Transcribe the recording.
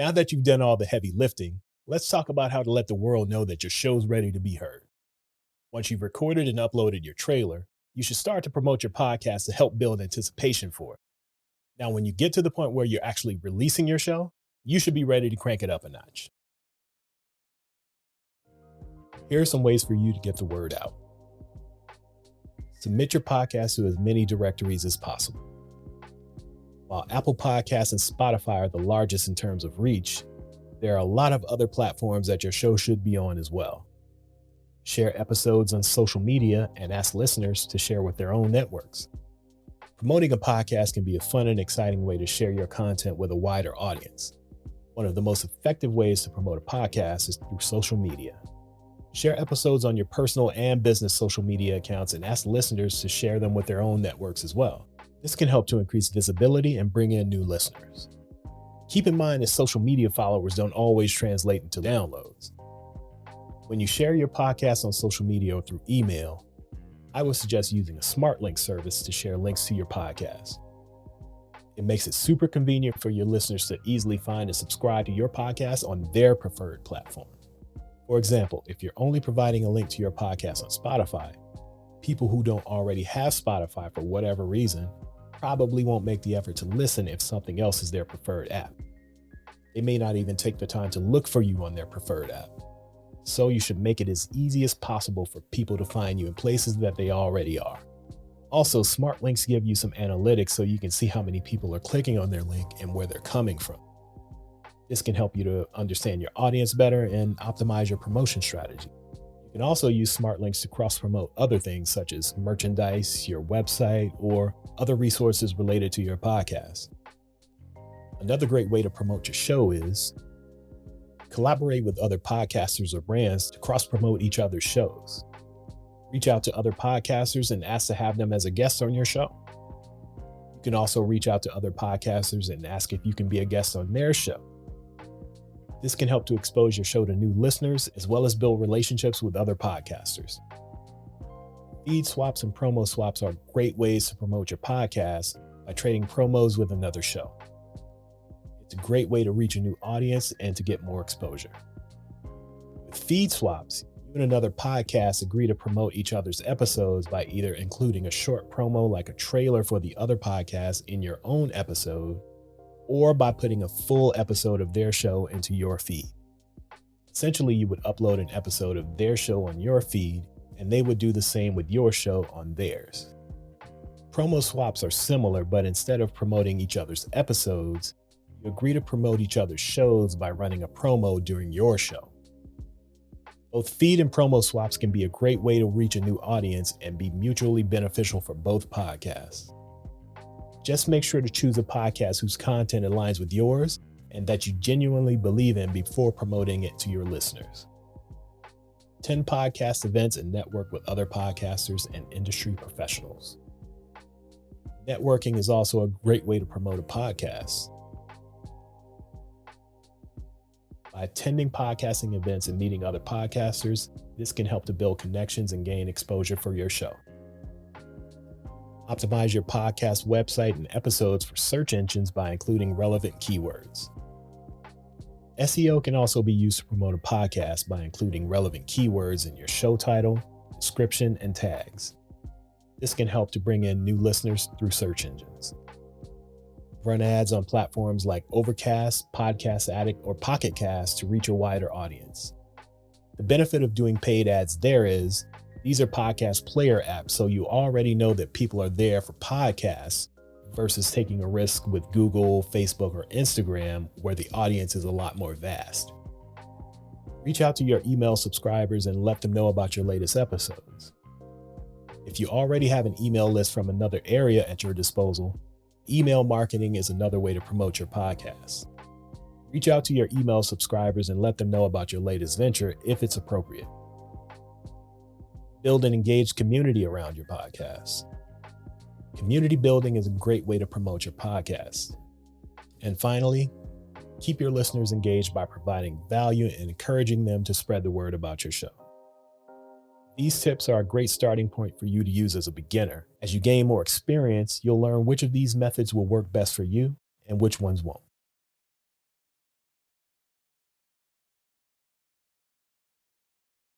Now that you've done all the heavy lifting, let's talk about how to let the world know that your show's ready to be heard. Once you've recorded and uploaded your trailer, you should start to promote your podcast to help build anticipation for it. Now, when you get to the point where you're actually releasing your show, you should be ready to crank it up a notch. Here are some ways for you to get the word out. Submit your podcast to as many directories as possible. While Apple Podcasts and Spotify are the largest in terms of reach, there are a lot of other platforms that your show should be on as well. Share episodes on social media and ask listeners to share with their own networks. Promoting a podcast can be a fun and exciting way to share your content with a wider audience. One of the most effective ways to promote a podcast is through social media. Share episodes on your personal and business social media accounts and ask listeners to share them with their own networks as well. This can help to increase visibility and bring in new listeners. Keep in mind that social media followers don't always translate into downloads. When you share your podcast on social media or through email, I would suggest using a smart link service to share links to your podcast. It makes it super convenient for your listeners to easily find and subscribe to your podcast on their preferred platform. For example, if you're only providing a link to your podcast on Spotify, people who don't already have Spotify for whatever reason probably won't make the effort to listen if something else is their preferred app. They may not even take the time to look for you on their preferred app. So you should make it as easy as possible for people to find you in places that they already are. Also, smart links give you some analytics so you can see how many people are clicking on their link and where they're coming from. This can help you to understand your audience better and optimize your promotion strategy. You can also use smart links to cross-promote other things such as merchandise, your website, or other resources related to your podcast. Another great way to promote your show is collaborate with other podcasters or brands to cross-promote each other's shows. Reach out to other podcasters and ask to have them as a guest on your show. You can also reach out to other podcasters and ask if you can be a guest on their show. This can help to expose your show to new listeners as well as build relationships with other podcasters. Feed swaps and promo swaps are great ways to promote your podcast by trading promos with another show. It's a great way to reach a new audience and to get more exposure. With feed swaps, you and another podcast agree to promote each other's episodes by either including a short promo like a trailer for the other podcast in your own episode, or by putting a full episode of their show into your feed. Essentially, you would upload an episode of their show on your feed, and they would do the same with your show on theirs. Promo swaps are similar, but instead of promoting each other's episodes, you agree to promote each other's shows by running a promo during your show. Both feed and promo swaps can be a great way to reach a new audience and be mutually beneficial for both podcasts. Just make sure to choose a podcast whose content aligns with yours and that you genuinely believe in before promoting it to your listeners. Attend podcast events and network with other podcasters and industry professionals. Networking is also a great way to promote a podcast. By attending podcasting events and meeting other podcasters, this can help to build connections and gain exposure for your show. Optimize your podcast website and episodes for search engines by including relevant keywords. SEO can also be used to promote a podcast by including relevant keywords in your show title, description, and tags. This can help to bring in new listeners through search engines. Run ads on platforms like Overcast, Podcast Addict, or Pocket Cast to reach a wider audience. The benefit of doing paid ads there is these are podcast player apps, so you already know that people are there for podcasts versus taking a risk with Google, Facebook, or Instagram, where the audience is a lot more vast. Reach out to your email subscribers and let them know about your latest episodes. If you already have an email list from another area at your disposal, email marketing is another way to promote your podcast. Reach out to your email subscribers and let them know about your latest venture if it's appropriate. Build an engaged community around your podcast. Community building is a great way to promote your podcast. And finally, keep your listeners engaged by providing value and encouraging them to spread the word about your show. These tips are a great starting point for you to use as a beginner. As you gain more experience, you'll learn which of these methods will work best for you and which ones won't.